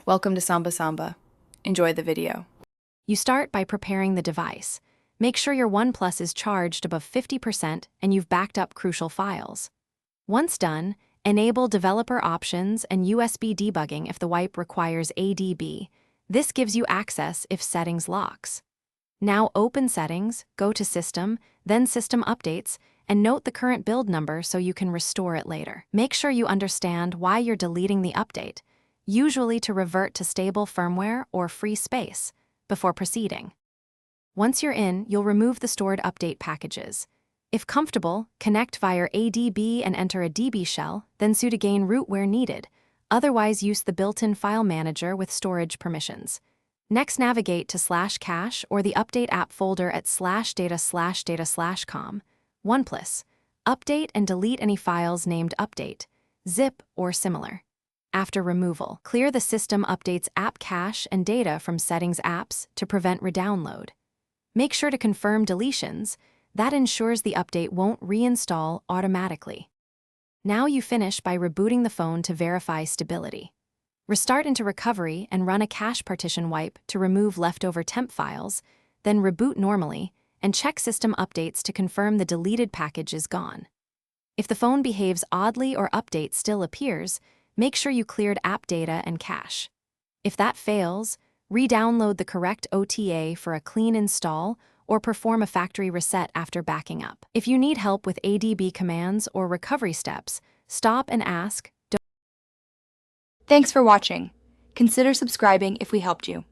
Welcome to Samba Samba. Enjoy the video. You start by preparing the device. Make sure your Oneplus is charged above 50% and you've backed up crucial files. Once done, enable developer options and USB debugging if the wipe requires ADB. This gives you access if settings locks. Now open Settings, go to System, then System Updates, and note the current build number so you can restore it later. Make sure you understand why you're deleting the update, usually to revert to stable firmware or free space, before proceeding. Once you're in, you'll remove the stored update packages. If comfortable, connect via ADB and enter a DB shell, then sudo root where needed. Otherwise, use the built-in file manager with storage permissions. Next, navigate to /cache or the update app folder at /data/data/com. Oneplus. Update and delete any files named update, zip, or similar. After removal, clear the system updates app cache and data from settings apps to prevent redownload. Make sure to confirm deletions. That ensures the update won't reinstall automatically. Now you finish by rebooting the phone to verify stability. Restart into recovery and run a cache partition wipe to remove leftover temp files, then reboot normally and check system updates to confirm the deleted package is gone. If the phone behaves oddly or update still appears, make sure you cleared app data and cache. If that fails, re-download the correct OTA for a clean install or perform a factory reset after backing up. If you need help with ADB commands or recovery steps, stop and ask. Thanks for watching. Consider subscribing if we helped you.